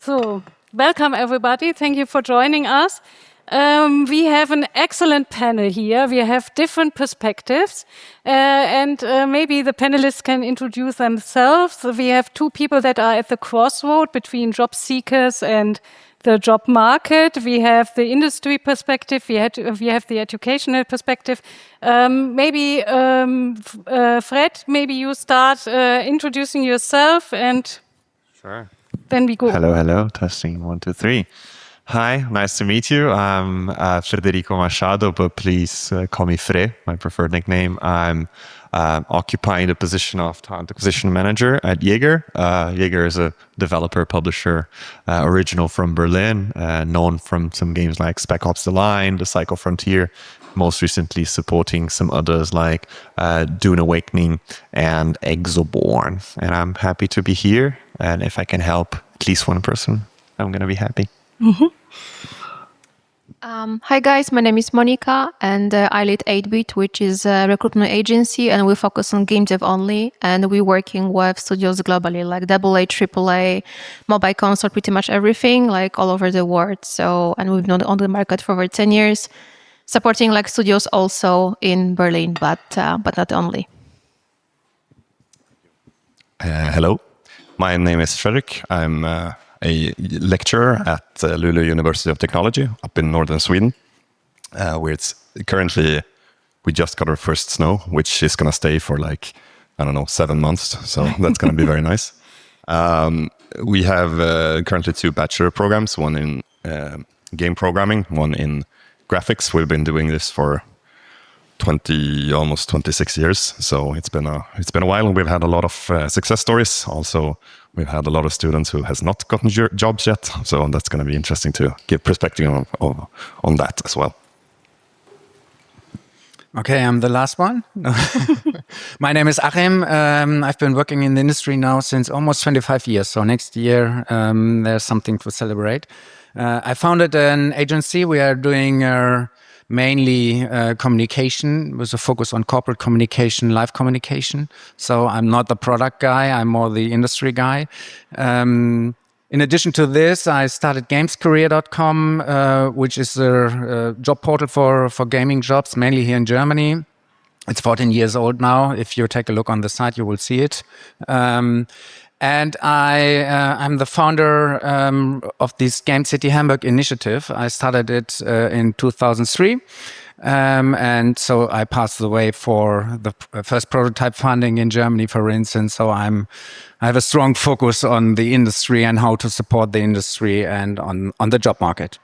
So, welcome everybody. Thank you for joining us. We have an excellent panel here. We have different perspectives, and maybe the panelists can introduce themselves. We have two people that are at the crossroad between job seekers and the job market. We have the industry perspective. We have the educational perspective. Maybe Fred, maybe you start introducing yourself, and sure. Then we go. Hello. Testing 1, 2, 3. Hi, nice to meet you. I'm Frederico Machado, but please call me Fre, my preferred nickname. I'm occupying the position of talent acquisition manager at Yager. Yager is a developer, publisher, original from Berlin, known from some games like Spec Ops: The Line, The Cycle Frontier, most recently supporting some others like Dune Awakening and Exoborn. And I'm happy to be here. And if I can help at least one person, I'm going to be happy. Mm-hmm. Hi guys, my name is Monika and I lead 8-Bit, which is a recruitment agency, and we focus on game dev only, and we're working with studios globally like AA, AAA, mobile console, pretty much everything, like all over the world. So, and we've been on the market for over 10 years, supporting like studios also in Berlin, but not only. Hello, my name is Fredrik. I'm a lecturer at Lulea University of Technology up in northern Sweden, where it's currently, we just got our first snow, which is going to stay for 7 months. So that's going to be very nice. We have currently 2 bachelor programs, one in game programming, one in graphics. We've been doing this for almost 26 years. So it's been a while, and we've had a lot of success stories. Also, we've had a lot of students who has not gotten jobs yet. So that's going to be interesting to give perspective on that as well. Okay, I'm the last one. My name is Achim. I've been working in the industry now since almost 25 years. So next year, there's something to celebrate. I founded an agency. We are doing mainly communication with a focus on corporate communication, live communication. So I'm not the product guy, I'm more the industry guy. In addition to this, I started gamescareer.com, which is a job portal for gaming jobs, mainly here in Germany. It's 14 years old now. If you take a look on the site, you will see it. And I'm the founder of this Game City Hamburg initiative. I started it in 2003. And so I passed the way for the first prototype funding in Germany, for instance. So I have a strong focus on the industry and how to support the industry and on the job market.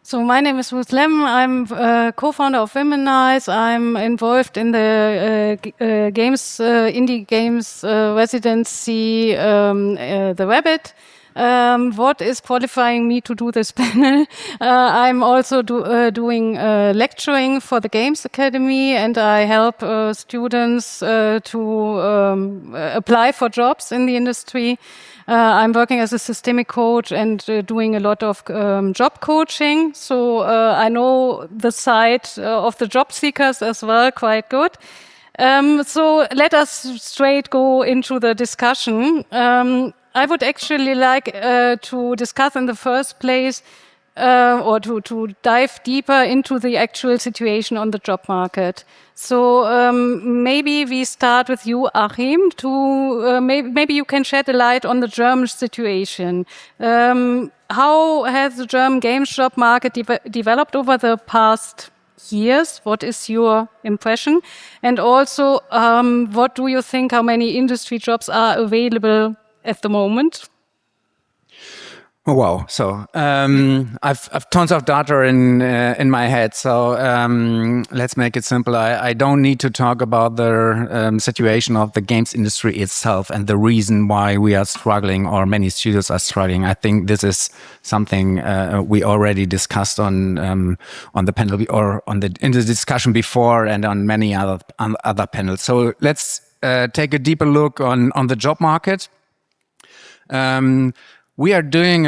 So my name is Ruth Lemmen. I'm co-founder of Womenize. I'm involved in the indie games residency, the Rabbit. What is qualifying me to do this panel? I'm also doing lecturing for the Games Academy, and I help students to apply for jobs in the industry. I'm working as a systemic coach and doing a lot of job coaching. So I know the side of the job seekers as well quite good. So let us straight go into the discussion. I would actually like to discuss in the first place or to dive deeper into the actual situation on the job market. So maybe we start with you, Achim, to maybe you can shed a light on the German situation. How has the German games job market developed over the past years? What is your impression? And also, what do you think, how many industry jobs are available at the moment? Oh, wow. So I've tons of data in my head. So let's make it simple. I don't need to talk about the situation of the games industry itself and the reason why we are struggling or many studios are struggling. I think this is something we already discussed on the panel or in the discussion before and on many other panels. So let's take a deeper look on the job market. We are doing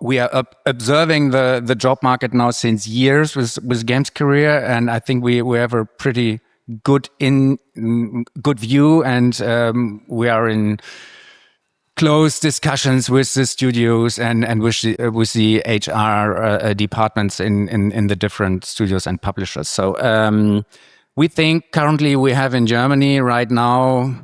we are observing the job market now since years with Games Career, and I think we have a pretty good view, and we are in close discussions with the studios and with the HR departments in the different studios and publishers. So we think currently we have in Germany right now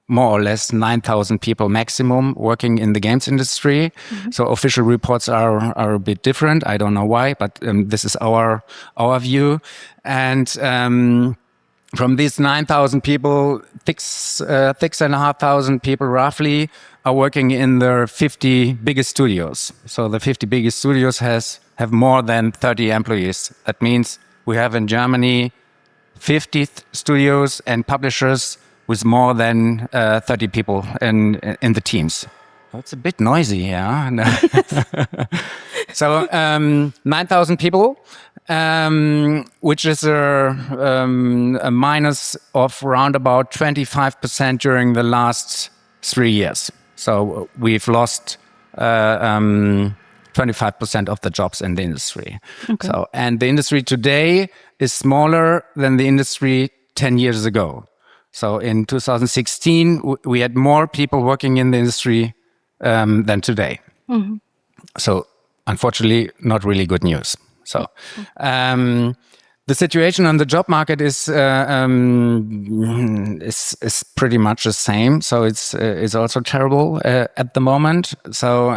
more or less 9,000 people maximum working in the games industry. So official reports are a bit different. I don't know why, but this is our view. And from these 9,000 people, 6,500 people roughly are working in the 50 biggest studios. So the 50 biggest studios have more than 30 employees. That means we have in Germany 50 studios and publishers with more than 30 people in the teams. It's a bit noisy, yeah. So 9,000 people, which is a minus of around about 25% during the last 3 years. So we've lost 25% of the jobs in the industry. Okay. So, and the industry today is smaller than the industry 10 years ago. So in 2016, we had more people working in the industry than today. So unfortunately, not really good news. So the situation on the job market is pretty much the same. So it's also terrible at the moment. So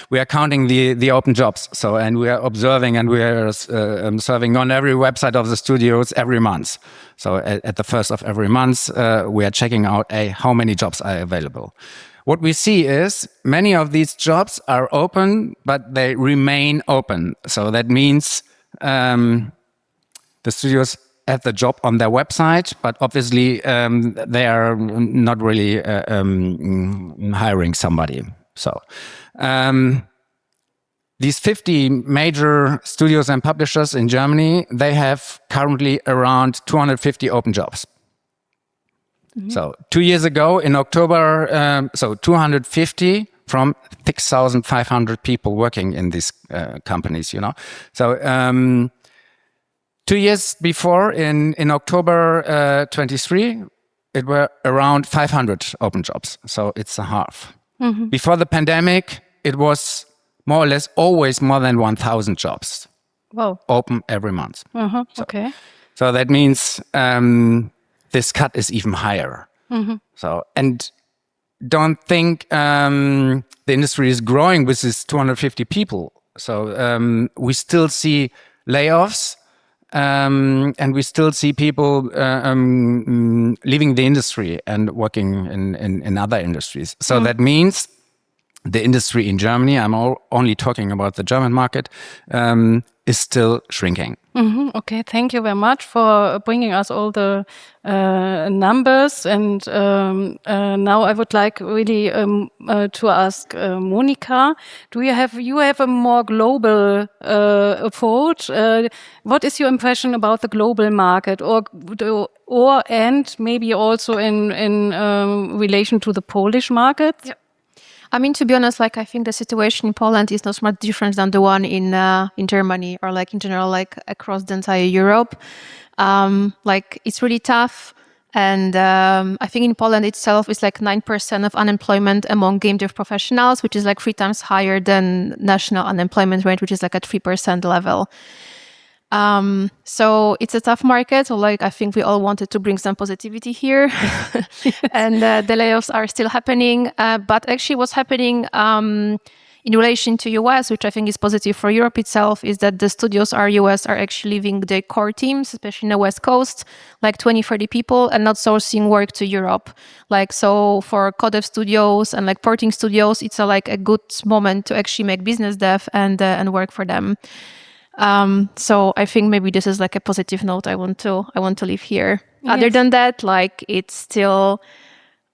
we are counting the open jobs. So and we are observing and we are serving on every website of the studios every month. So at the first of every month, we are checking out how many jobs are available. What we see is many of these jobs are open, but they remain open. So that means the studios have the job on their website, but obviously they are not really hiring somebody. So these 50 major studios and publishers in Germany, they have currently around 250 open jobs. So 2 years ago in October, 250 from 6,500 people working in these companies, So 2 years before, in October 23, it were around 500 open jobs. So it's a half. Before the pandemic, it was more or less always more than 1,000 jobs. Wow. Open every month. Okay. So that means this cut is even higher. So, and don't think the industry is growing with this 250 people. So we still see layoffs. And we still see people leaving the industry and working in other industries. So that means the industry in Germany, I'm only talking about the German market, is still shrinking. Okay, thank you very much for bringing us all the numbers. And now I would like really to ask Monika, do you have a more global approach? What is your impression about the global market, or and maybe also in relation to the Polish market? Yeah. I mean, to be honest, I think the situation in Poland is not much different than the one in Germany, or in general, across the entire Europe. It's really tough. And I think in Poland itself is 9% of unemployment among game dev professionals, which is 3 times higher than national unemployment rate, which is at 3% level. So it's a tough market. So I think we all wanted to bring some positivity here. And the layoffs are still happening. But actually what's happening in relation to US, which I think is positive for Europe itself, is that the studios US are actually leaving their core teams, especially in the West Coast, 20, 30 people, and not sourcing work to Europe. So for codev studios and porting studios, it's a good moment to actually make business dev and work for them. So I think maybe this is a positive note I want to leave here. Yes. Other than that, it's still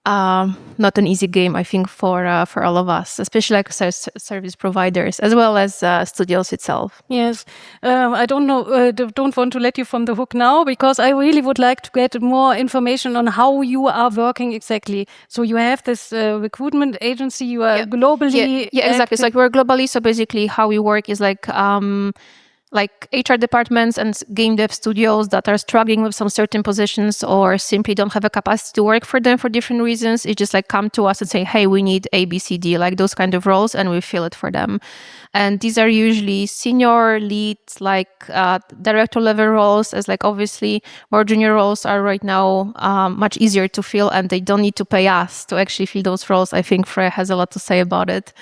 not an easy game, I think, for all of us, especially service providers as well as studios itself. Yes, I don't want to let you from the hook now, because I really would like to get more information on how you are working exactly. So you have this recruitment agency. You are globally. Yeah, exactly. It's we're globally. So basically, how we work is like HR departments and game dev studios that are struggling with some certain positions or simply don't have a capacity to work for them for different reasons. It's just like come to us and say, hey, we need A, B, C, D, like those kind of roles, and we fill it for them. And these are usually senior, lead, like director level roles, as like obviously more junior roles are right now much easier to fill, and they don't need to pay us to actually fill those roles. I think Frey has a lot to say about it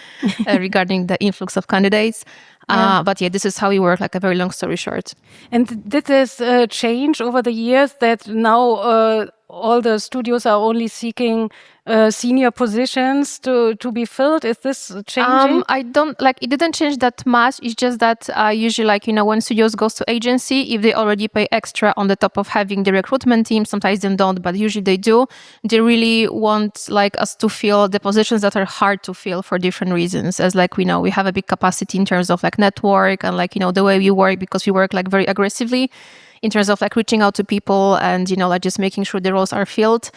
regarding the influx of candidates. But yeah, this is how we work, like a very long story short. And did this change over the years that now all the studios are only seeking senior positions to be filled? Is this changing? I don't like it didn't change that much. It's just that usually, like, when studios goes to agency, if they already pay extra on the top of having the recruitment team, sometimes they don't, but usually they do. They really want like us to fill the positions that are hard to fill for different reasons. As like we know, we have a big capacity in terms of like network and like the way we work, because we work like very aggressively in terms of like reaching out to people and like just making sure the roles are filled.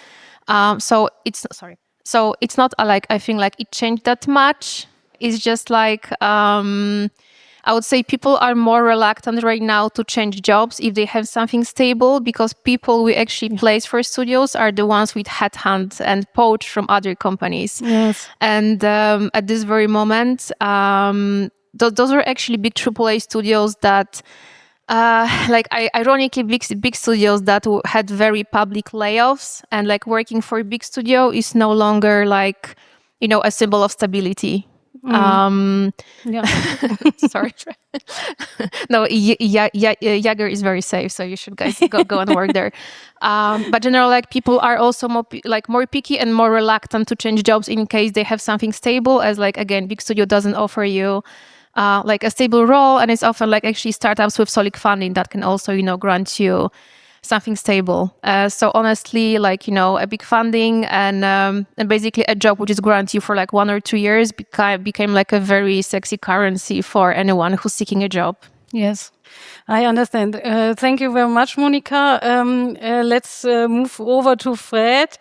So it's not like I think like it changed that much. It's just like I would say people are more reluctant right now to change jobs if they have something stable, because people we actually place for studios are the ones with headhunt and poach from other companies. Yes. And at this very moment, those are actually big AAA studios that ironically big studios that had very public layoffs, and like working for a big studio is no longer like a symbol of stability. Yeah. Sorry. No, Yager is very safe, so you should guys go and work there. But generally, like people are also more picky and more reluctant to change jobs in case they have something stable. As like again, big studio doesn't offer you like a stable role, and it's often like actually startups with solid funding that can also grant you something stable. So honestly, like a big funding and basically a job which is granted you for like 1 or 2 years became like a very sexy currency for anyone who's seeking a job. Yes, I understand. Thank you very much, Monika. Let's move over to Fred.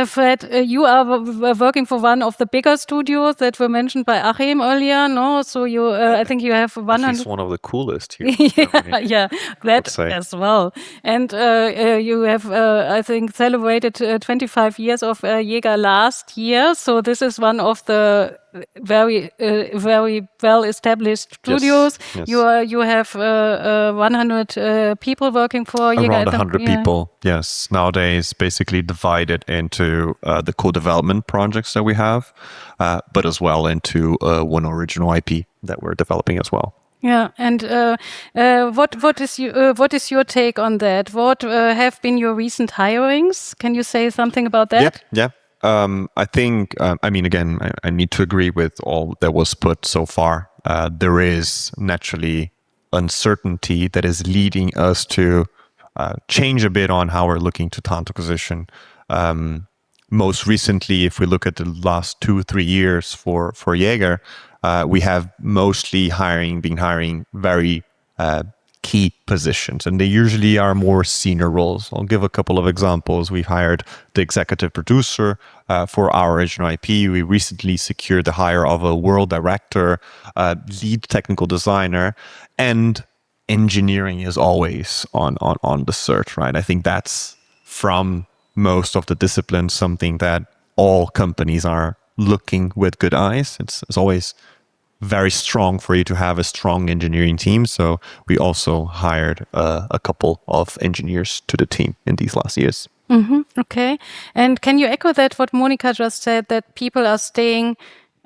Fred, you are working for one of the bigger studios that were mentioned by Achim earlier, no? So you, I think you have 100. He's one of the coolest here. in Germany, Yeah, that as well. And you have, I think, celebrated 25 years of Yager last year. So this is one of the very well established studios. Yes. You have 100 people working for Yager. Around 100 people, yes. Nowadays, basically divided into the co-development projects that we have, but as well into one original IP that we're developing as well. Yeah, and what is your take on that? What have been your recent hirings? Can you say something about that? Yeah. I think, I mean, again, I need to agree with all that was put so far. There is naturally uncertainty that is leading us to change a bit on how we're looking to talent acquisition. Most recently, if we look at the last 2-3 years for Yager, we have mostly been hiring very key positions, and they usually are more senior roles. I'll give a couple of examples. We've hired the executive producer for our original IP. We recently secured the hire of a world director, lead technical designer, and engineering is always on the search, right? I think that's from most of the disciplines something that all companies are looking with good eyes. It's always very strong for you to have a strong engineering team. So we also hired a couple of engineers to the team in these last years. Mm-hmm. Okay. And can you echo that what Monika just said, that people are staying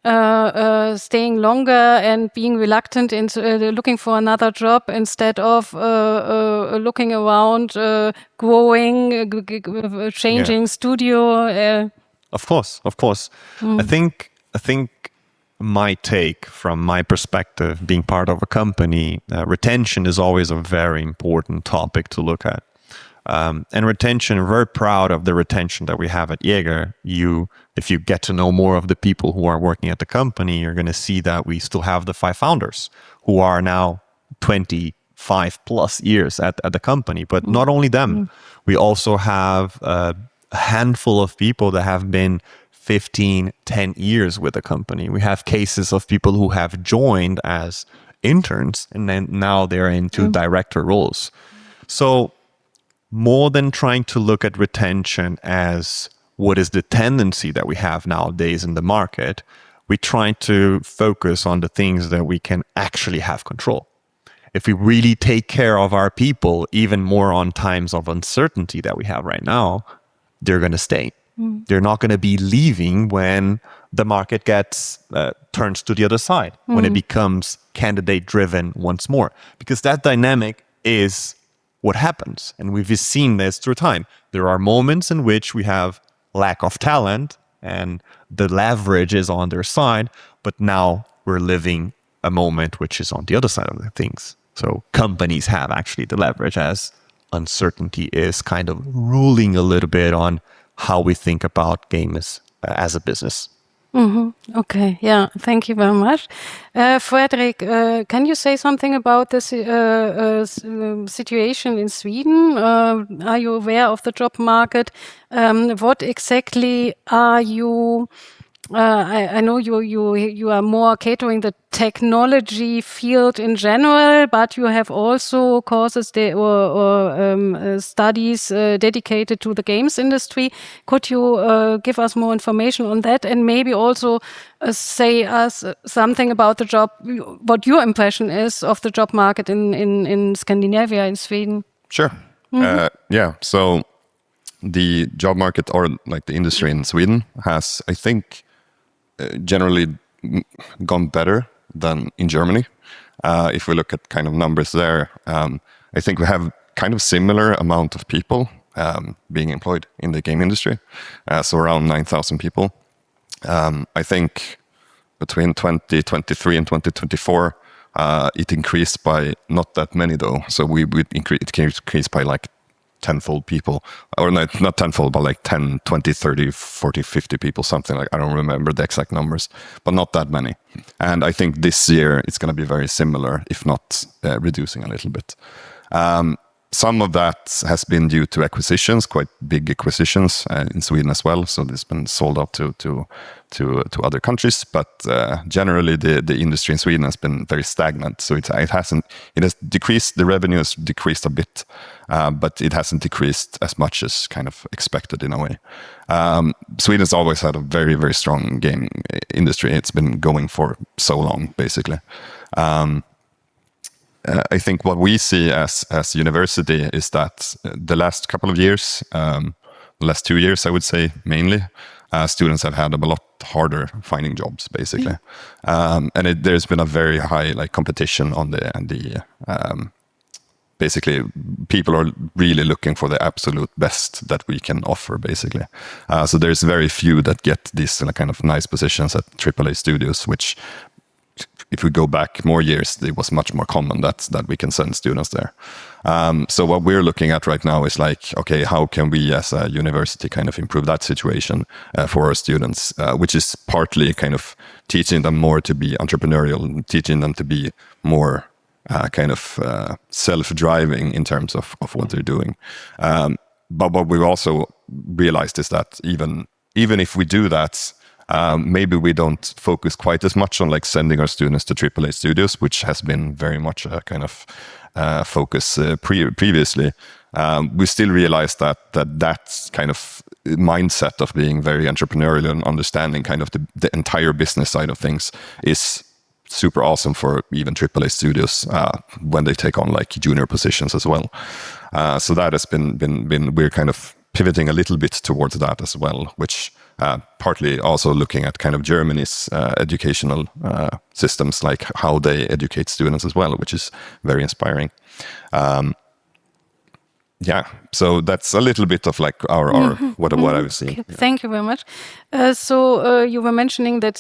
longer and being reluctant into looking for another job instead of looking around, growing, changing studio? Of course. I think my take from my perspective, being part of a company, retention is always a very important topic to look at. And retention, we're very proud of the retention that we have at Yager. If you get to know more of the people who are working at the company, you're going to see that we still have the 5 founders who are now 25 plus years at the company. But not only them, we also have a handful of people that have been 15, 10 years with the company. We have cases of people who have joined as interns, and then now they're into director roles. So more than trying to look at retention as what is the tendency that we have nowadays in the market, we try to focus on the things that we can actually have control. If we really take care of our people, even more on times of uncertainty that we have right now, they're going to stay. They're not going to be leaving when the market gets turns to the other side, when it becomes candidate driven once more, because that dynamic is what happens. And we've seen this through time. There are moments in which we have lack of talent and the leverage is on their side, but now we're living a moment which is on the other side of the things. So companies have actually the leverage as uncertainty is kind of ruling a little bit on how we think about games as a business. Okay, yeah, thank you very much. Fredrik, can you say something about this situation in Sweden? Are you aware of the job market? What exactly are you... I know you are more catering the technology field in general, but you have also courses or studies dedicated to the games industry. Could you give us more information on that, and maybe also say us something about the job, what your impression is of the job market in Scandinavia, in Sweden? Sure. Yeah. So the job market, or like the industry in Sweden, has, I think, generally gone better than in Germany. If we look at kind of numbers there, I think we have kind of similar amount of people being employed in the game industry, so around 9,000 people. I think between 2023 and 2024, it increased by not that many though. So it increased by like tenfold people, or not tenfold, but like 10, 20, 30, 40, 50 people, something like, I don't remember the exact numbers, but not that many. And I think this year it's going to be very similar, if not reducing a little bit. Some of that has been due to acquisitions, quite big acquisitions in Sweden as well. So it's been sold out to other countries. But generally, the industry in Sweden has been very stagnant. So it has decreased. The revenue has decreased a bit, but it hasn't decreased as much as kind of expected in a way. Sweden's always had a very, very strong game industry. It's been going for so long, basically. I think what we see as university is that the last couple of years, the last 2 years, I would say mainly, students have had a lot harder finding jobs, basically, and there's been a very high competition on the basically people are really looking for the absolute best that we can offer, basically. So there's very few that get these kind of nice positions at AAA studios, which, if we go back more years, it was much more common that we can send students there. So what we're looking at right now is okay, how can we as a university kind of improve that situation for our students, which is partly kind of teaching them more to be entrepreneurial, teaching them to be more kind of self-driving in terms of what they're doing. But what we've also realized is that even if we do that, maybe we don't focus quite as much on sending our students to AAA studios, which has been very much a kind of focus previously. We still realize that kind of mindset of being very entrepreneurial and understanding kind of the entire business side of things is super awesome for even AAA studios when they take on junior positions as well. So that has been we're kind of pivoting a little bit towards that as well, which partly also looking at kind of Germany's educational systems, like how they educate students as well, which is very inspiring. Yeah, so that's a little bit of our what I've seen. Okay. Yeah. Thank you very much. So you were mentioning that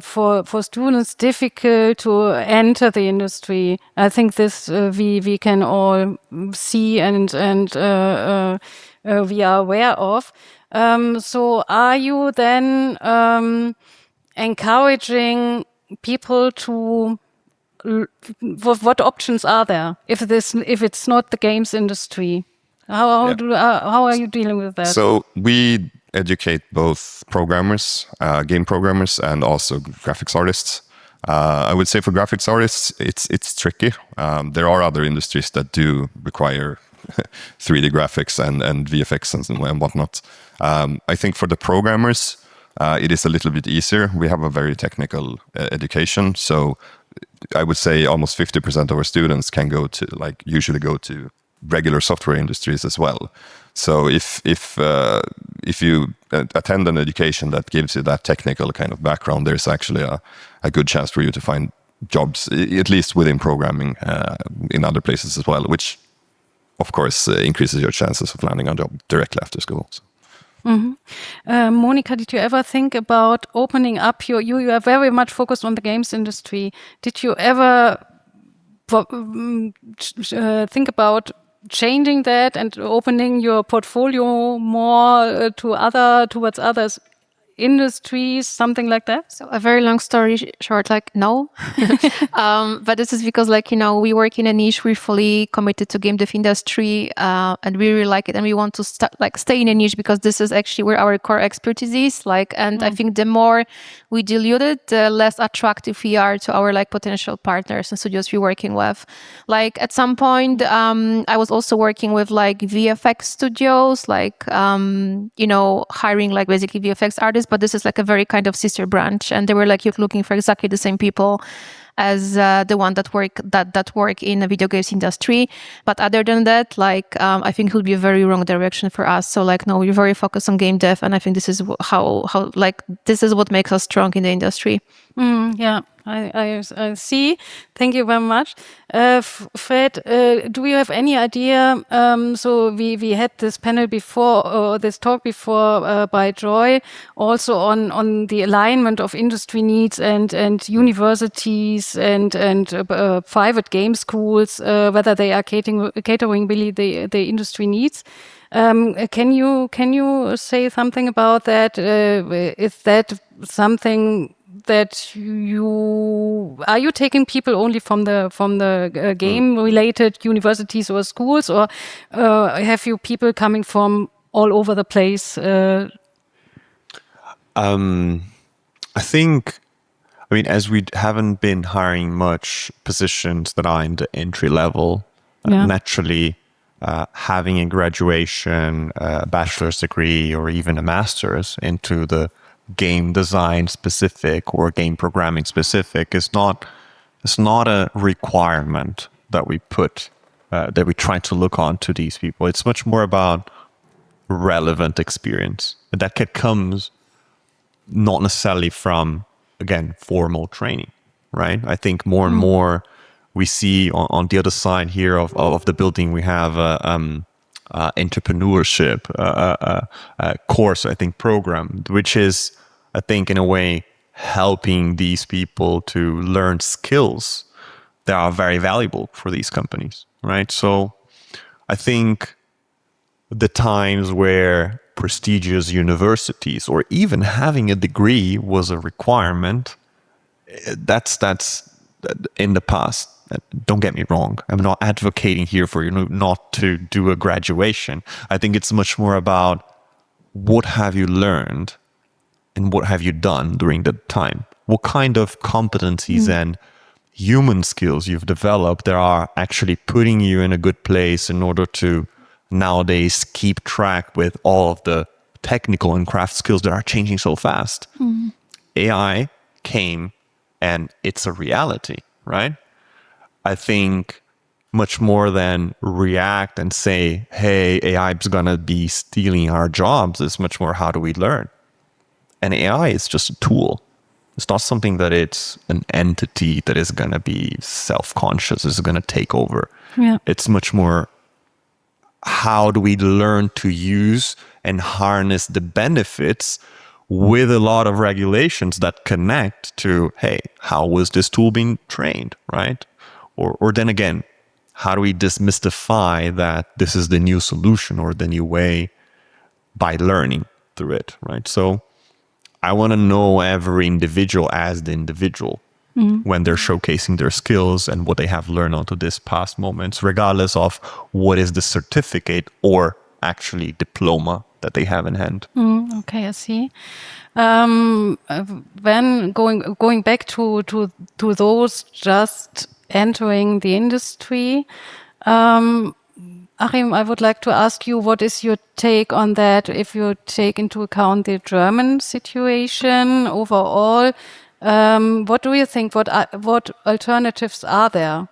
for students difficult to enter the industry. I think this we can all see and we are aware of. So are you then encouraging people to what options are there if it's not the games industry? How are you dealing with that? So we educate both programmers, game programmers, and also graphics artists. I would say for graphics artists, it's tricky. There are other industries that do require 3D graphics and VFX and whatnot. I think for the programmers, it is a little bit easier. We have a very technical education, so I would say almost 50% of our students can usually go to regular software industries as well. So if you attend an education that gives you that technical kind of background, there's actually a good chance for you to find jobs, at least within programming, in other places as well, which of course increases your chances of landing a job directly after school. So. Monika, did you ever think about opening up you are very much focused on the games industry. Did you ever think about changing that and opening your portfolio more towards others industries, something like that? So a very long story short, no. But this is because we work in a niche, we're fully committed to game dev industry, and we really like it, and we want to stay in a niche because this is actually where our core expertise is. I think the more we dilute it, the less attractive we are to our potential partners and studios we're working with. At some point, I was also working with VFX studios, hiring basically VFX artists. But this is a very kind of sister branch, and they were you're looking for exactly the same people as the one that work in the video games industry. But other than that, I think it would be a very wrong direction for us. So no, we're very focused on game dev, and I think this is how this is what makes us strong in the industry. Yeah, I see. Thank you very much. Fred, do you have any idea? So we had this panel before, or this talk before by Joy, also on the alignment of industry needs and universities and private game schools, whether they are catering really the industry needs. Can you say something about that? Is that something that are you taking people only from the game related universities or schools, or have you people coming from all over the place? I mean, as we haven't been hiring much positions that are in the entry level, naturally having a graduation, a bachelor's degree, or even a master's into the game design specific or game programming specific it's not a requirement that we put that we try to look on to these people. It's much more about relevant experience that comes not necessarily from, again, formal training, right? I think more and more we see on the other side here of the building, we have entrepreneurship course, I think, program, which is, I think, in a way, helping these people to learn skills that are very valuable for these companies, right? So I think the times where prestigious universities or even having a degree was a requirement, that's in the past. Don't get me wrong. I'm not advocating here for not to do a graduation. I think it's much more about what have you learned and what have you done during the time? What kind of competencies and human skills you've developed that are actually putting you in a good place in order to nowadays keep track with all of the technical and craft skills that are changing so fast. AI came and it's a reality, right? I think much more than react and say, hey, AI is going to be stealing our jobs, is much more how do we learn? And AI is just a tool. It's not something that it's an entity that is going to be self-conscious, is going to take over. Yeah. It's much more how do we learn to use and harness the benefits with a lot of regulations that connect to, hey, how was this tool being trained, right? Or then again, how do we demystify that this is the new solution or the new way by learning through it, right? So I want to know every individual as the individual when they're showcasing their skills and what they have learned onto this past moments, regardless of what is the certificate or actually diploma that they have in hand. Okay, I see. When going back to those just entering the industry, Achim, I would like to ask you, what is your take on that? If you take into account the German situation overall, what do you think? What alternatives are there?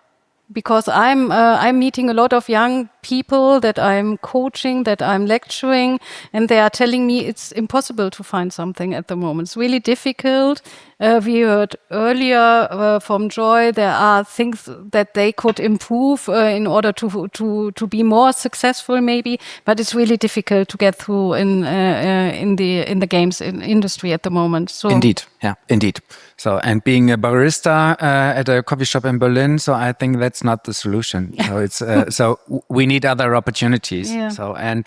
Because I'm meeting a lot of young people that I'm coaching, that I'm lecturing, and they are telling me it's impossible to find something at the moment. It's really difficult. We heard earlier from Joy there are things that they could improve in order to be more successful, maybe. But it's really difficult to get through in the games industry at the moment. So Indeed, yeah, indeed. So, and being a barista at a coffee shop in Berlin, so I think that's not the solution. So it's so we need other opportunities. Yeah. So, and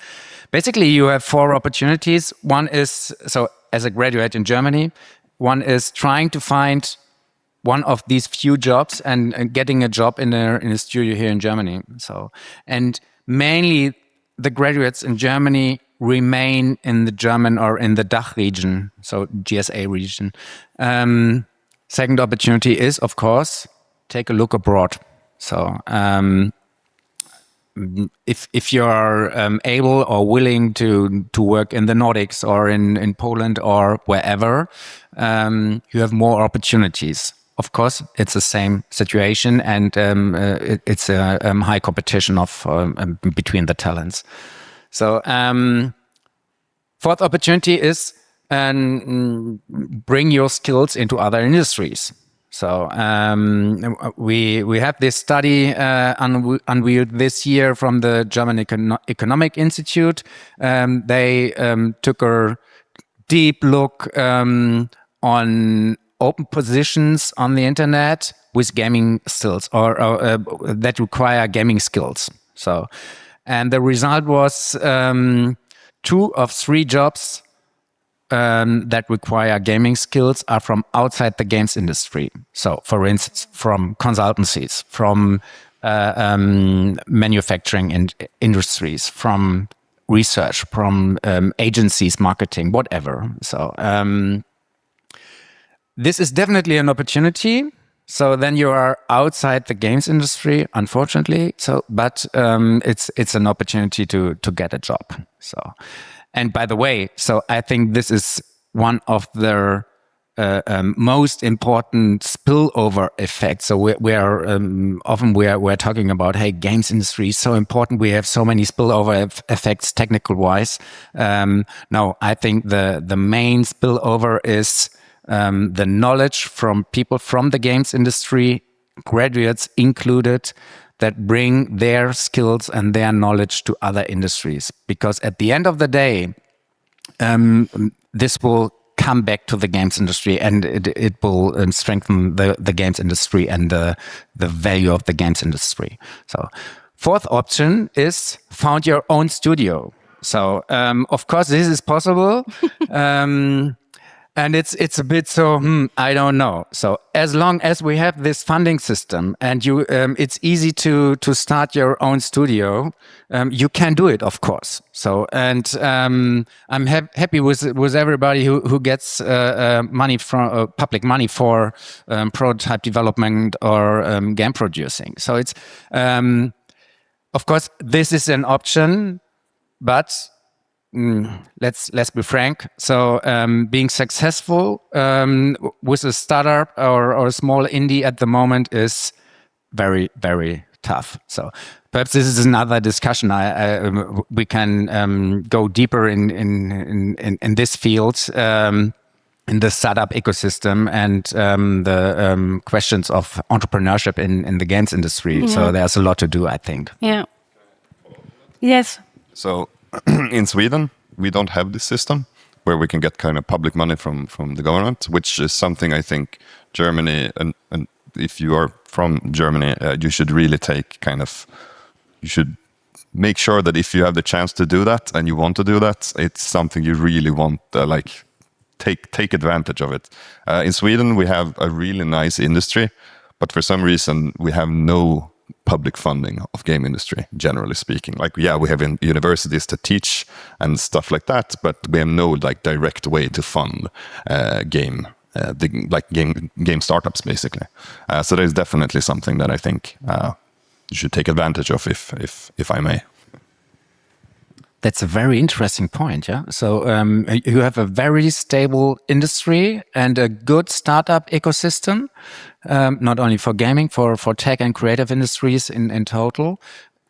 basically you have 4 opportunities. One is, so as a graduate in Germany, one is trying to find one of these few jobs and getting a job in a studio here in Germany. So, and mainly the graduates in Germany remain in the German or in the DACH region, so GSA region. Second opportunity is, of course, take a look abroad. So if you're able or willing to work in the Nordics or in Poland or wherever, you have more opportunities. Of course, it's the same situation, and it's a high competition of between the talents. So fourth opportunity is bring your skills into other industries. So we have this study unveiled this year from the German Economic Institute. They took a deep look on open positions on the internet with gaming skills or that require gaming skills. So, and the result was 2 of 3 jobs that require gaming skills are from outside the games industry. So, for instance, from consultancies, from manufacturing industries, from research, from agencies, marketing, whatever. So, this is definitely an opportunity. So then you are outside the games industry, unfortunately. So, but it's an opportunity to get a job. So, and by the way, so I think this is one of the most important spillover effects. So we're talking about, hey, games industry is so important. We have so many spillover effects, technical wise. No, I think the main spillover is the knowledge from people from the games industry, graduates included, that bring their skills and their knowledge to other industries. Because at the end of the day, this will come back to the games industry, and it will strengthen the games industry and the value of the games industry. So, fourth option is found your own studio. So, of course, this is possible. And it's a bit so, I don't know. So as long as we have this funding system and you, it's easy to start your own studio, you can do it, of course. So, and I'm happy with everybody who gets money from public money for prototype development or game producing. So it's, of course, this is an option, but let's be frank. So being successful with a startup or a small indie at the moment is very, very tough. So perhaps this is another discussion. We can go deeper in this field, in the startup ecosystem and the questions of entrepreneurship in the games industry. Yeah. So there's a lot to do, I think. Yeah. Yes. So in Sweden, we don't have this system where we can get kind of public money from the government, which is something I think Germany, and if you are from Germany, you should really you should make sure that if you have the chance to do that and you want to do that, it's something you really want, take advantage of it. In Sweden, we have a really nice industry, but for some reason we have no public funding of game industry, generally speaking. Like, yeah, we have universities to teach and stuff like that, but we have no like direct way to fund game startups, basically. So there's definitely something that I think you should take advantage of, if I may. That's a very interesting point, yeah? So you have a very stable industry and a good startup ecosystem, not only for gaming, for tech and creative industries in total,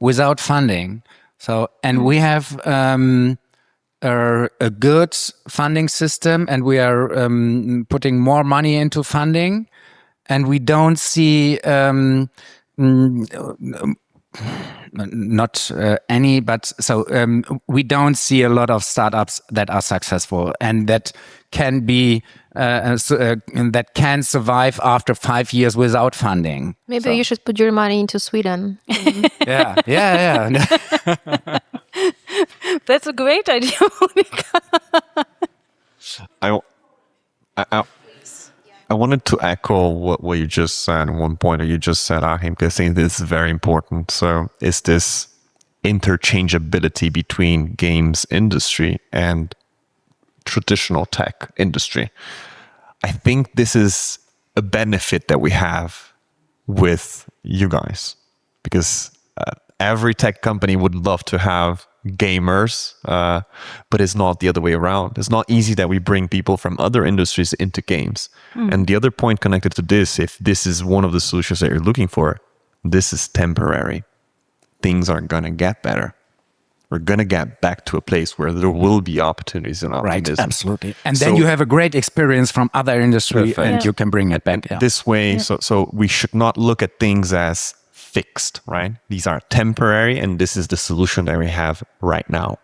without funding. So, and we have a good funding system, and we are putting more money into funding, and we don't see not any, but so we don't see a lot of startups that are successful and that can be that can survive after 5 years without funding. Maybe you should put your money into Sweden. Yeah. That's a great idea, Monika. I wanted to echo what you just said. One point that you just said, Achim, because I think this is very important. So is this interchangeability between games industry and traditional tech industry. I think this is a benefit that we have with you guys, because every tech company would love to have gamers, but it's not the other way around. It's not easy that we bring people from other industries into games. And the other point connected to this, if this is one of the solutions that you're looking for, this is temporary. Things are going to get better. We're going to get back to a place where there will be opportunities and optimism. Right, absolutely. And then you have a great experience from other industry and you can bring it back. This way, so we should not look at things as fixed, right? These are temporary, and this is the solution that we have right now.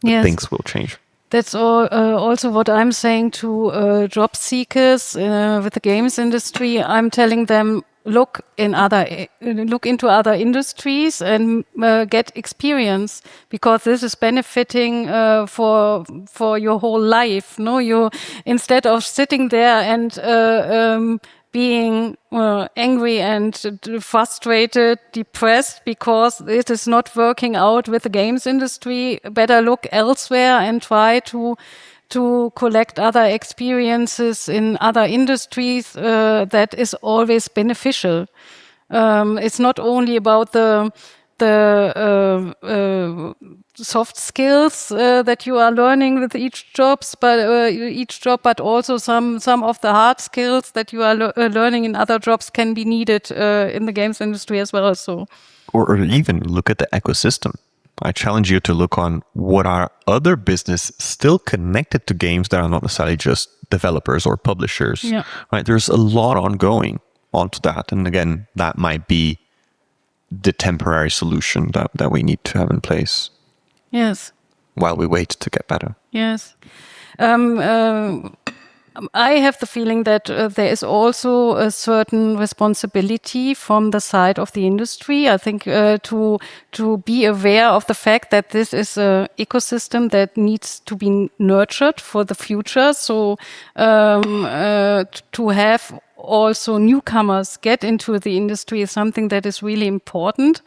But things will change. That's also what I'm saying to job seekers with the games industry. I'm telling them, look into other industries and get experience, because this is benefiting for your whole life. No, you, instead of sitting there and being angry and frustrated, depressed because it is not working out with the games industry, better look elsewhere and try to collect other experiences in other industries. That is always beneficial. It's not only about the soft skills that you are learning with each job, but also some of the hard skills that you are learning in other jobs can be needed in the games industry as well. So, or even look at the ecosystem. I challenge you to look on what are other business still connected to games that are not necessarily just developers or publishers. Yeah. Right? There's a lot ongoing onto that. And again, that might be the temporary solution that we need to have in place. Yes. While we wait to get better. Yes. I have the feeling that there is also a certain responsibility from the side of the industry. I think to be aware of the fact that this is an ecosystem that needs to be nurtured for the future. So to have also newcomers get into the industry is something that is really important.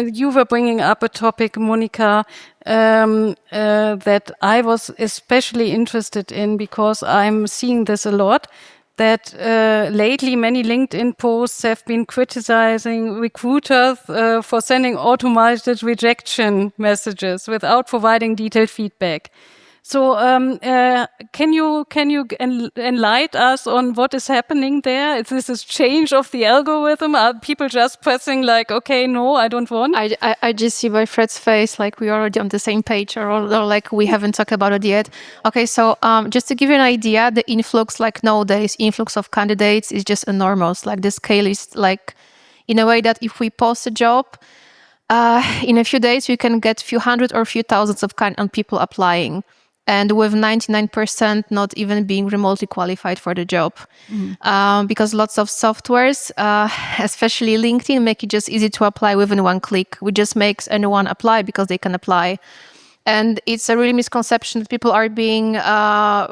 You were bringing up a topic, Monika, that I was especially interested in, because I'm seeing this a lot, that lately many LinkedIn posts have been criticizing recruiters for sending automated rejection messages without providing detailed feedback. So can you enlighten us on what is happening there? Is this a change of the algorithm? Are people just pressing like, okay, no, I don't want? I just see by Fred's face like we're already on the same page, or like we haven't talked about it yet. Okay, so just to give you an idea, the influx, like nowadays, influx of candidates is just enormous. Like the scale is like, in a way that if we post a job, in a few days we can get few hundred or few thousands of people applying. And with 99% not even being remotely qualified for the job. Because lots of softwares, especially LinkedIn, make it just easy to apply within one click. We just makes anyone apply because they can apply. And it's a really misconception that people are being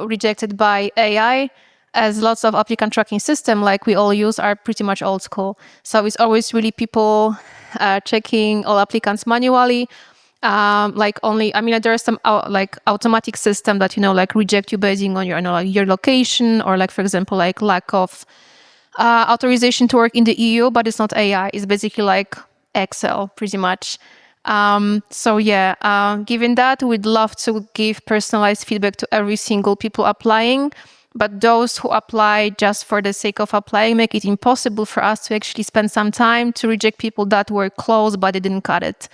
rejected by AI. as lots of applicant tracking system like we all use are pretty much old school. So it's always really people checking all applicants manually. There are some like automatic system that, like reject you basing on your, like your location, or like, for example, like lack of authorization to work in the EU, but it's not AI. It's basically like Excel pretty much. Given that, we'd love to give personalized feedback to every single people applying, but those who apply just for the sake of applying make it impossible for us to actually spend some time to reject people that were close but they didn't cut it.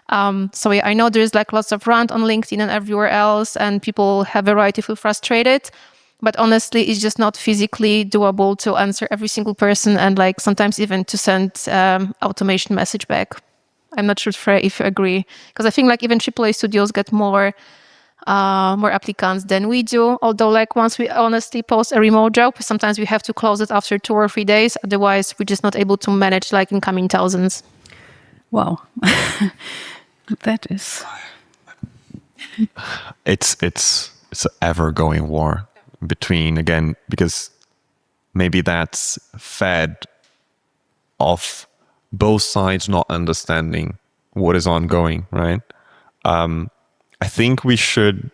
I know there's like lots of rant on LinkedIn and everywhere else, and people have a right to feel frustrated, but honestly, it's just not physically doable to answer every single person, and like sometimes even to send automation message back. I'm not sure, Fred, if you agree, because I think like even AAA studios get more applicants than we do. Although like once we honestly post a remote job, sometimes we have to close it after 2 or 3 days. Otherwise, we're just not able to manage like incoming thousands. Wow. That is. It's an ever-going war between, again, because maybe that's fed off both sides not understanding what is ongoing, right? I think we should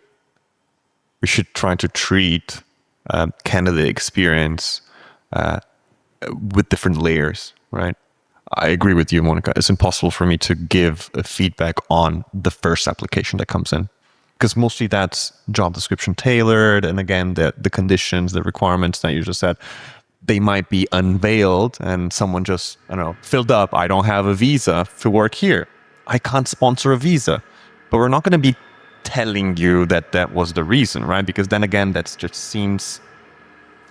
try to treat candidate experience with different layers, right? I agree with you, Monika. It's impossible for me to give a feedback on the first application that comes in, because mostly that's job description tailored, and again, the conditions, the requirements that you just said, they might be unveiled, and someone just, filled up, I don't have a visa to work here. I can't sponsor a visa. But we're not going to be telling you that was the reason, right? Because then again, that just seems,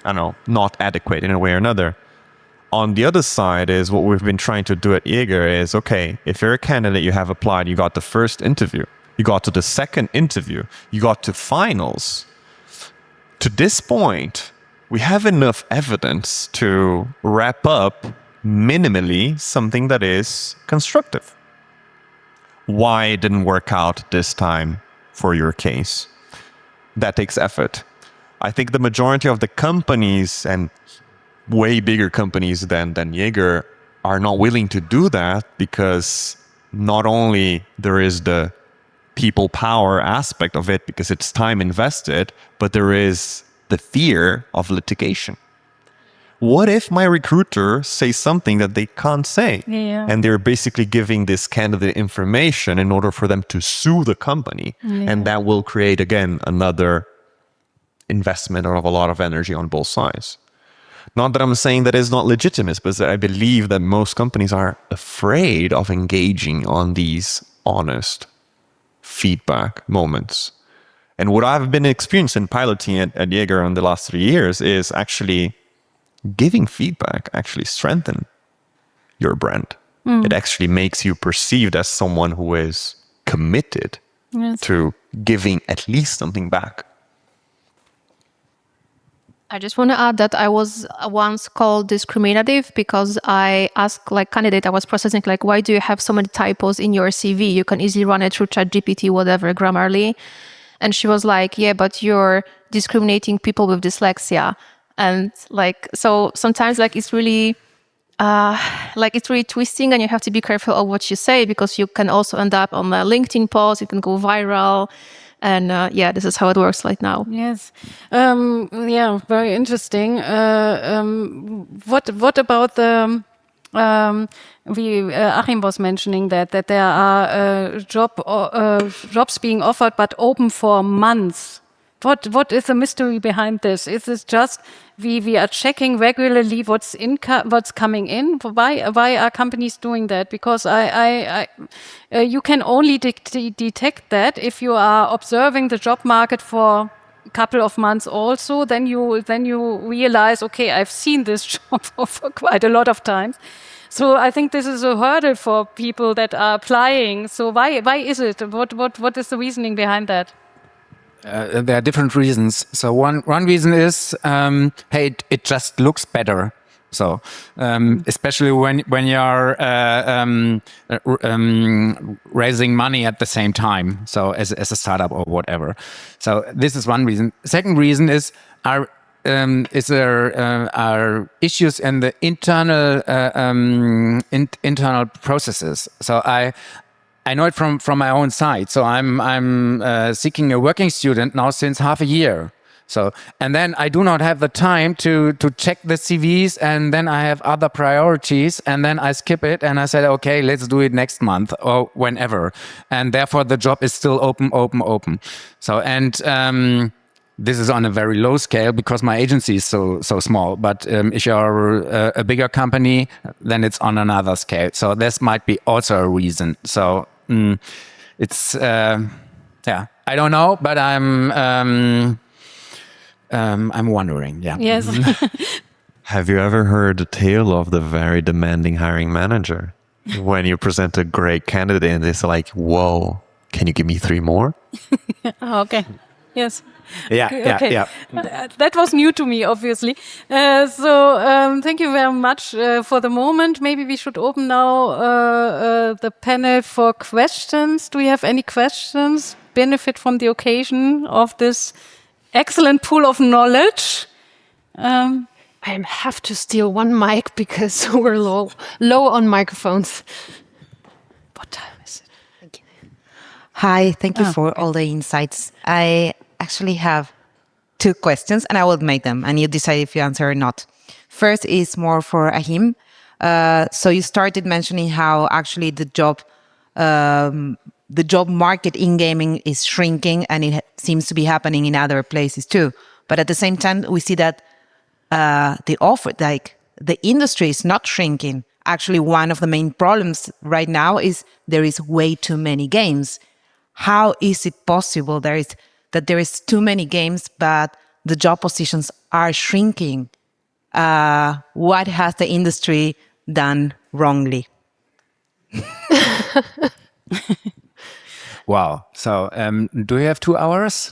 not adequate in a way or another. On the other side is what we've been trying to do at Yager is, okay, if you're a candidate, you have applied, you got the first interview, you got to the second interview, you got to finals. To this point, we have enough evidence to wrap up minimally something that is constructive. Why it didn't work out this time for your case? That takes effort. I think the majority of the companies, and way bigger companies than Yager, are not willing to do that, because not only there is the people power aspect of it, because it's time invested, but there is the fear of litigation. What if my recruiter says something that they can't say? Yeah. And they're basically giving this candidate information in order for them to sue the company. Yeah. And that will create, again, another investment of a lot of energy on both sides. Not that I'm saying that is not legitimate, but I believe that most companies are afraid of engaging on these honest feedback moments. And what I've been experiencing piloting at Yager in the last 3 years is actually giving feedback actually strengthen your brand. It actually makes you perceived as someone who is committed to giving at least something back. I just want to add that I was once called discriminative because I asked like candidate, I was processing like, why do you have so many typos in your CV? You can easily run it through ChatGPT, whatever, Grammarly. And she was like, yeah, but you're discriminating people with dyslexia. And like, so sometimes like it's really twisting, and you have to be careful of what you say, because you can also end up on a LinkedIn post, it can go viral. And this is how it works right now. Yes. Very interesting. What about the Achim was mentioning that there are jobs being offered but open for months. What is the mystery behind this? Is this just we are checking regularly what's coming in? Why are companies doing that? Because you can only detect that if you are observing the job market for a couple of months also. Then you realize, okay, I've seen this job for quite a lot of times. So I think this is a hurdle for people that are applying. So why is it? What is the reasoning behind that? There are different reasons. So one reason is, it just looks better. So especially when you're raising money at the same time, so as a startup or whatever. So this is one reason. Second reason is is there are issues in the internal internal processes. So I know it from my own side. So I'm seeking a working student now since half a year. So, and then I do not have the time to check the CVs, and then I have other priorities, and then I skip it, and I said, okay, let's do it next month or whenever. And therefore the job is still open. So, and this is on a very low scale because my agency is so small. But if you're a bigger company, then it's on another scale. So this might be also a reason. So it's, I don't know, but I'm wondering, yeah. Yes. Have you ever heard the tale of the very demanding hiring manager? When you present a great candidate and it's like, whoa, can you give me 3 more? Oh, okay. Yes. Yeah. That was new to me, obviously. So thank you very much for the moment. Maybe we should open now the panel for questions. Do we have any questions? Benefit from the occasion of this excellent pool of knowledge. I have to steal one mic because we're low on microphones. What time is it? Thank you. Hi, thank you for all the insights. I actually have 2 questions, and I will make them, and you decide if you answer or not. First is more for Achim. So you started mentioning how actually the job market in gaming is shrinking, and it seems to be happening in other places too. But at the same time, we see that the industry is not shrinking. Actually, one of the main problems right now is there is way too many games. How is it possible there is too many games, but the job positions are shrinking? What has the industry done wrongly? Wow. So, do you have 2 hours?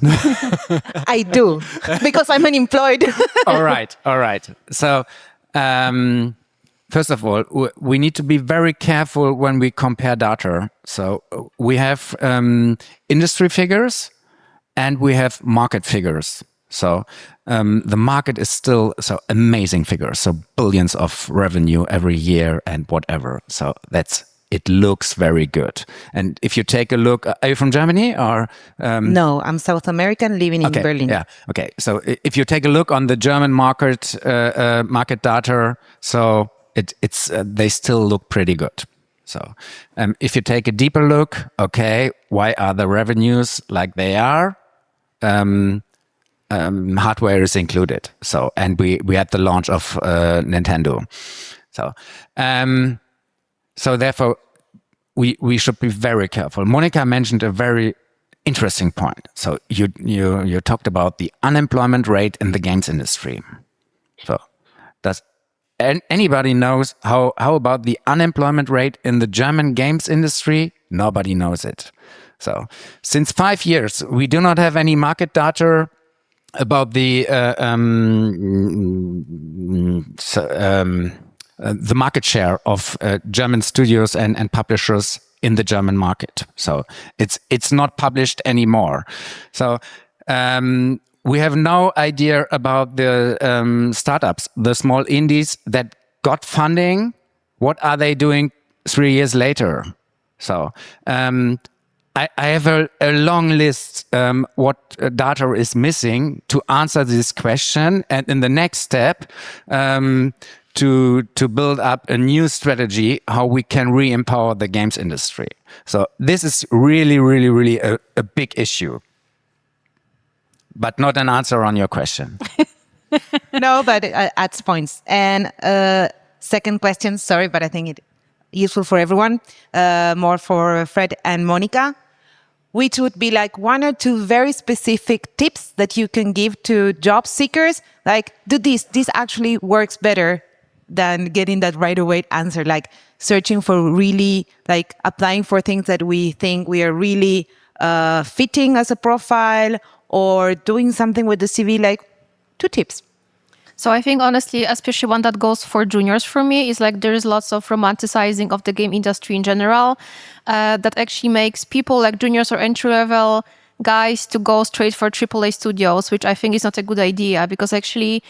I do, because I'm unemployed. All right. So, first of all, we need to be very careful when we compare data. So, we have industry figures and we have market figures. So, the market is still amazing figures. So, billions of revenue every year and whatever. So, it looks very good. And if you take a look, are you from Germany or? No, I'm South American living in Berlin. Yeah. Okay. So if you take a look on the German market data, so it's they still look pretty good. So if you take a deeper look, okay, why are the revenues like they are? Hardware is included. So and we had the launch of Nintendo. So therefore, we should be very careful. Monika mentioned a very interesting point. So you talked about the unemployment rate in the games industry. So does anybody knows how about the unemployment rate in the German games industry? Nobody knows it. So since 5 years, we do not have any market data about the market share of German studios and publishers in the German market. So it's not published anymore. So we have no idea about the startups, the small indies that got funding. What are they doing 3 years later? So I have a long list what data is missing to answer this question, and in the next step to build up a new strategy how we can re-empower the games industry. So this is really a big issue, but not an answer on your question. No, but it adds points. And second question, sorry, but I think it's useful for everyone, more for Fred and Monika, which would be like 1 or 2 very specific tips that you can give to job seekers, like do this actually works better than getting that right away answer, like searching for really, like applying for things that we think we are really fitting as a profile, or doing something with the CV, like 2 tips. So I think honestly, especially one that goes for juniors for me, is like there is lots of romanticizing of the game industry in general that actually makes people like juniors or entry level guys to go straight for AAA studios, which I think is not a good idea, because actually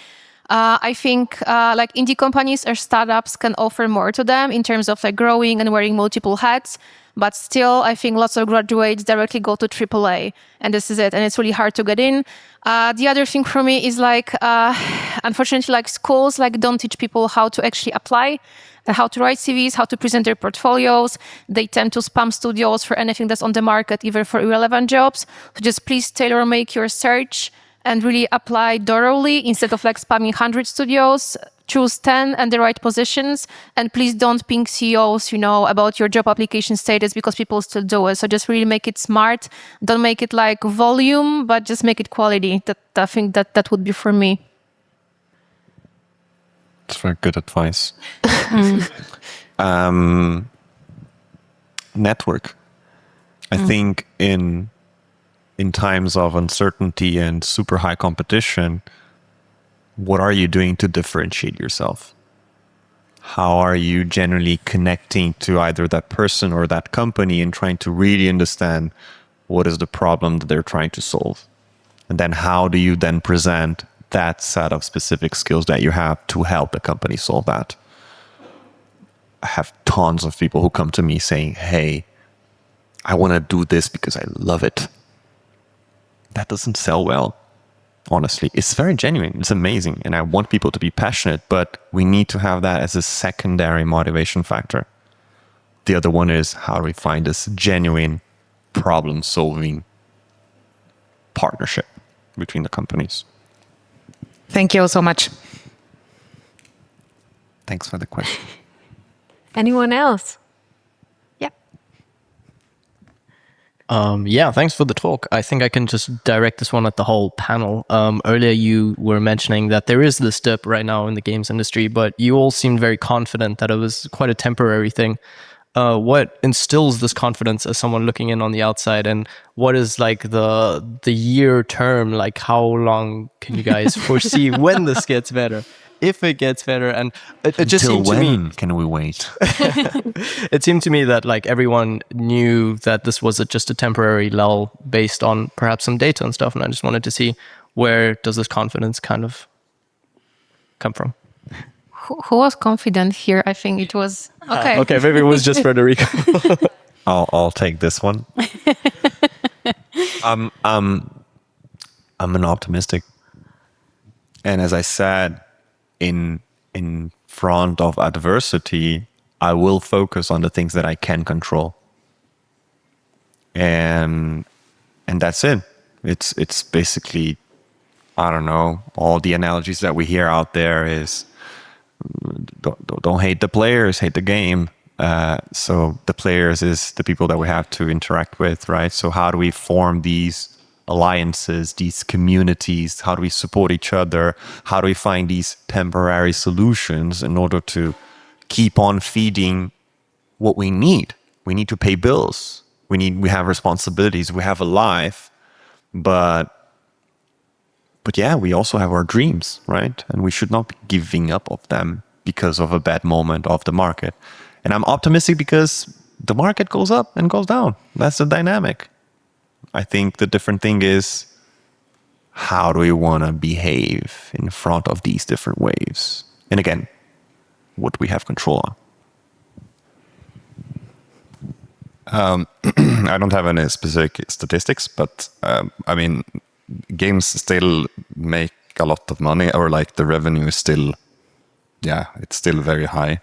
I think like indie companies or startups can offer more to them in terms of like growing and wearing multiple hats. But still, I think lots of graduates directly go to AAA, and this is it. And it's really hard to get in. The other thing for me is like, unfortunately, like schools like don't teach people how to actually apply, how to write CVs, how to present their portfolios. They tend to spam studios for anything that's on the market, even for irrelevant jobs. So just please tailor make your search and really apply thoroughly instead of like spamming 100 studios. Choose 10 and the right positions, and please don't ping CEOs, about your job application status, because people still do it. So just really make it smart. Don't make it like volume, but just make it quality. I think that would be for me. That's very good advice. Network. I think in times of uncertainty and super high competition, what are you doing to differentiate yourself? How are you generally connecting to either that person or that company and trying to really understand what is the problem that they're trying to solve? And then how do you then present that set of specific skills that you have to help the company solve that? I have tons of people who come to me saying, hey, I want to do this because I love it. That doesn't sell well. Honestly, it's very genuine. It's amazing. And I want people to be passionate, but we need to have that as a secondary motivation factor. The other one is, how do we find this genuine problem-solving partnership between the companies? Thank you all so much. Thanks for the question. Anyone else? Yeah, thanks for the talk. I think I can just direct this one at the whole panel. Earlier, you were mentioning that there is this dip right now in the games industry, but you all seemed very confident that it was quite a temporary thing. What instills this confidence as someone looking in on the outside, and what is like the year term? Like, how long can you guys foresee when this gets better? If it gets better, and it just seemed to me, can we wait? it seemed to me that like everyone knew that this was just a temporary lull based on perhaps some data and stuff, and I just wanted to see, where does this confidence kind of come from? Who was confident here? I think it was okay. Okay, maybe it was just Frederico. I'll take this one. I'm an optimistic, and as I said, in front of adversity, I will focus on the things that I can control, and that's it. It's basically, I don't know, all the analogies that we hear out there is don't hate the players, hate the game. So the players is the people that we have to interact with, right? So how do we form these alliances, these communities? How do we support each other? How do we find these temporary solutions in order to keep on feeding what we need? We need to pay bills. We have responsibilities. We have a life, but yeah, we also have our dreams, right? And we should not be giving up of them because of a bad moment of the market. And I'm optimistic because the market goes up and goes down. That's the dynamic. I think the different thing is, how do we want to behave in front of these different waves? And again, what do we have control on? I don't have any specific statistics, but I mean, games still make a lot of money, or like the revenue is still, it's still very high.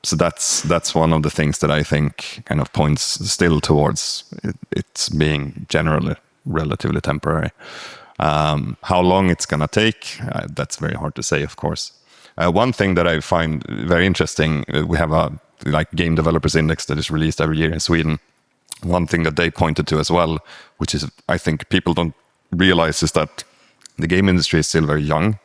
So that's one of the things that I think kind of points still towards it's being generally relatively temporary. How long it's gonna take, that's very hard to say, of course. One thing that I find very interesting, we have a game developers index that is released every year in Sweden. One thing that they pointed to as well, which is I think people don't realize, is that the game industry is still very young.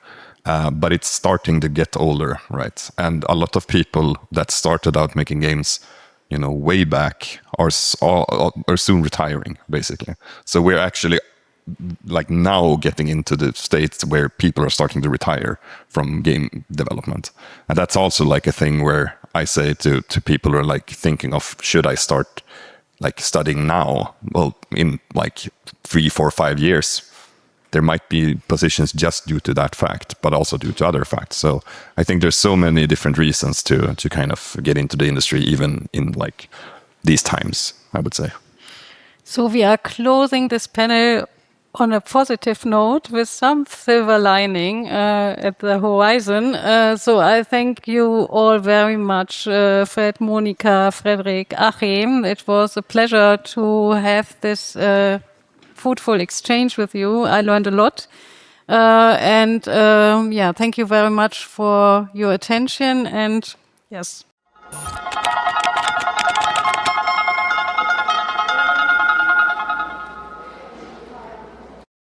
But it's starting to get older, right? And a lot of people that started out making games, way back are soon retiring, basically. So we're actually now getting into the states where people are starting to retire from game development. And that's also a thing where I say to people who are thinking of, should I start like studying now, well, in like 3, 4, 5 years, there might be positions just due to that fact, but also due to other facts. So I think there's so many different reasons to kind of get into the industry, even in like these times, I would say. So we are closing this panel on a positive note with some silver lining at the horizon. So I thank you all very much, Fred, Monika, Fredrik, Achim. It was a pleasure to have this fruitful exchange with you. I learned a lot. Thank you very much for your attention. And yes.